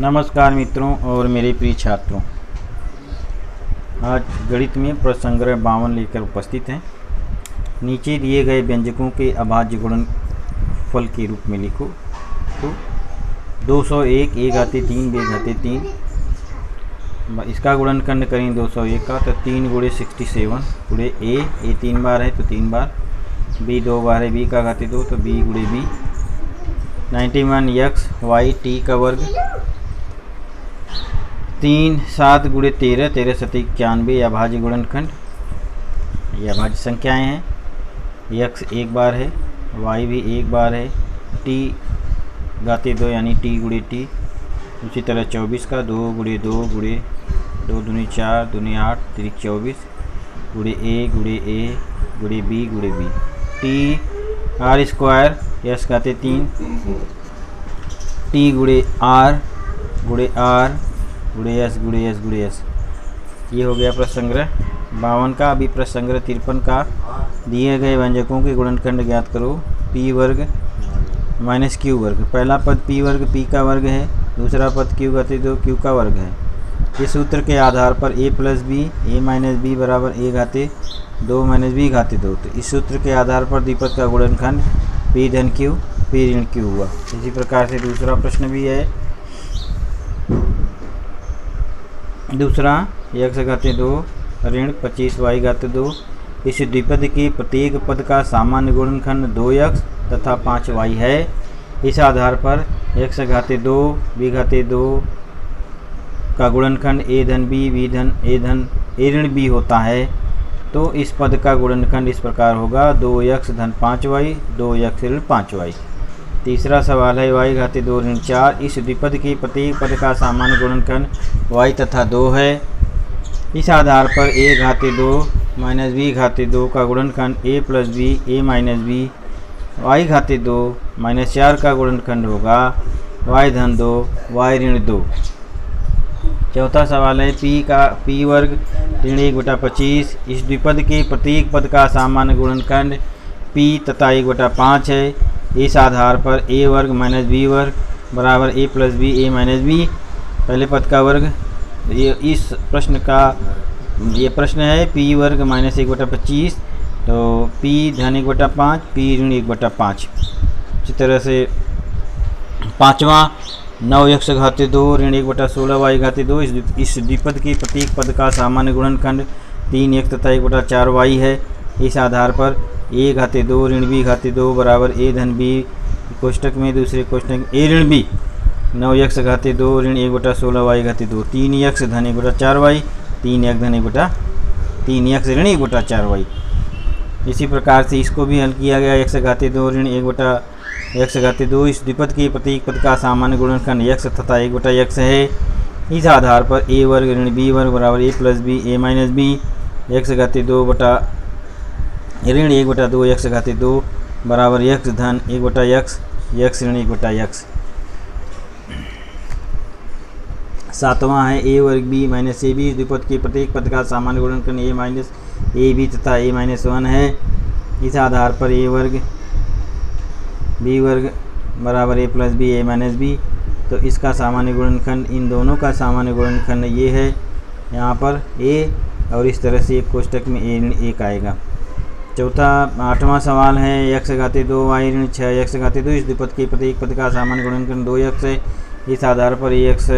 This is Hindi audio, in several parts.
नमस्कार मित्रों और मेरे प्रिय छात्रों, आज गणित में प्रश्न संग्रह 52 लेकर उपस्थित हैं। नीचे दिए गए व्यंजकों के अभाज्य गुणनफल के रूप में लिखो। तो 201 a घाते 3 b घाते 3, इसका गुणनखंड करें 201 का, तो 3 गुणे 67 गुणे a 3 बार है तो 3 बार, b 2 बार है, b का घाते 2 तो b गुणे b, 91 x y t का वर्ग, 3 7 गुणे 13 13 सत 91 अभाज्य गुणनखंड। ये अभाज्य संख्याएं हैं। x एक बार है, y भी एक बार है, t घाते 2 यानी t गुणे t। उसी तरह 24 का 2 गुणे 2 गुणे 2 दूनी 4 दूनी 8 तिरिक 24 गुणे a गुणे a गुणे b गुणे b, t r square s घाते 3 t गुणे r गुणे r गुणे एस गुणे एस गुणे एस। ये हो गया प्रश्न संग्रह 52 का। अभी प्रश्न संग्रह 53 का। दिए गए व्यंजकों के गुणनखंड ज्ञात करो। p वर्ग माइनस q वर्ग, पहला पद p वर्ग p का वर्ग है, दूसरा पद q घाते 2 q का वर्ग है। इस सूत्र के आधार पर a plus b a minus b बराबर a घाते 2 माइनस b घाते 2। तो इस सूत्र के आधार पर द्विपद का गुणनखंड p धन q p ऋण q हुआ। इसी प्रकार से दूसरा प्रश्न भी है। दूसरा x घाते 2 ऋण 25 y घाते 2। इस द्विपद के प्रत्येक पद का सामान्य गुणनखंड 2x तथा 5y है। इस आधार पर x घाते 2 b घाते 2 का गुणनखंड a धन b b धन a ऋण b होता है। तो इस पद का गुणनखंड इस प्रकार होगा 2x धन 5y 2x ऋण 5y। तीसरा सवाल है y घाते 2 ऋण 4। इस द्विपद के प्रत्येक पद का सामान्य गुणनखंड y तथा 2 है। इस आधार पर a घाते 2 माइनस b घाते 2 का गुणनखंड a plus b a minus b, y घाते 2 minus 4 का गुणनखंड होगा y धन 2 y ऋण 2। चौथा सवाल है p वर्ग ऋण 1/25। इस द्विपद के प्रत्येक पद का सामान्य गुणनखंड p तथा 1/5 है। इस आधार पर a वर्ग माइनस b वर्ग बराबर a plus b a minus b, पहले पद का वर्ग। इस प्रश्न का ये प्रश्न है p वर्ग माइनस 1/25, तो p धन 1/5 p ऋण 1/5। इसी तरह से पाँचवा 9x घाते 2 ऋण 1/16 y घाते 2। इस द्विपद के प्रत्येक पद का सामान्य गुणनखंड 3x तथा 1/4y है। इस आधार पर a घाते 2 ऋण b घाते 2 बराबर a धन b कोष्टक में दूसरे कोष्टक a ऋण b, 9x घाते 2 ऋण 1/16 y घाते 2, 3x धन 1/4y 3x धन 3x ऋण 1/4y। इसी प्रकार से इसको भी हल किया गया। x घाते 2 ऋण 1/x घाते 2। इस द्विपद के प्रत्येक पद का सामान्य गुणनखंड x तथा 1/x है। इस आधार पर a वर्ग ऋण b वर्ग बराबर a plus b a minus b, x घाते 2 बटा ऋण 1/2 x घाते 2 बराबर x धन 1/x x ऋण 1/x। सातवां है a वर्ग b माइनस ए बी। द्विपद के प्रत्येक पद का सामान्य गुणनखंड a माइनस ए बी तथा a माइनस 1 है। इस आधार पर a वर्ग b वर्ग बराबर a plus b a minus b, तो इसका सामान्य गुणनखंड, इन दोनों का सामान्य गुणनखंड ये है यहाँ पर a, और इस तरह से एक कोष्टक में a ऋण 1 आएगा। चौथा 8वां सवाल है x घाते 2 y ऋण 6 x घाते 2। इस द्विपद के प्रत्येक पद का सामान्य गुणनखंड 2x है। इस आधार पर ax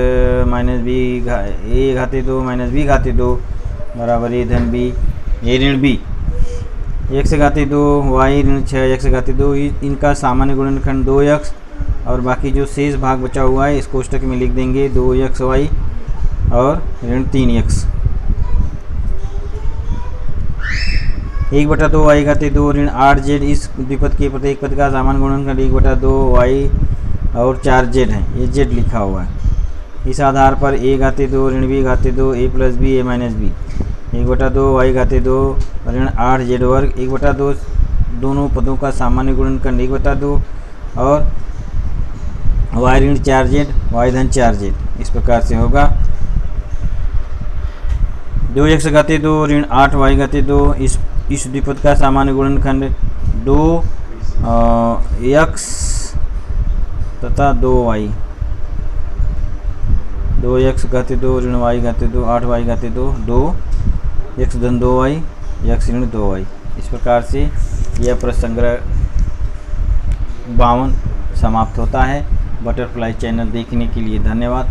minus b a घाते 2 minus b घाते 2 बराबर a धन b a ऋण b, x घाते 2 y ऋण 6 x घाते 2। इनका सामान्य गुणनखंड 2x, और बाकी जो शेष भाग बचा हुआ है इस कोष्टक में लिख देंगे 2xy और ऋण 3x। 1/2 y घाते 2 ऋण 8z। इस द्विपद के प्रत्येक पद का सामान्य गुणनखंड 1/2 y और 4z है, ये z लिखा हुआ है। इस आधार पर a घाते 2 ऋण b घाते 2 a plus b a minus b, 1/2 y घाते 2 ऋण 8z वर्ग 1/2, दोनों पदों का सामान्य गुणनखंड 1/2 और y ऋण 4z y धन 4z। इस प्रकार से होगा 2x घाते 2 ऋण 8y घाते 2। इस द्विपद का सामान्य गुणनखंड 2x तथा 2y। 2x घाते 2 ऋण y घाते 2 8y घाते 2 2x धन 2y x ऋण 2y। इस प्रकार से यह प्रश्न संग्रह 52 समाप्त होता है। बटरफ्लाई चैनल देखने के लिए धन्यवाद।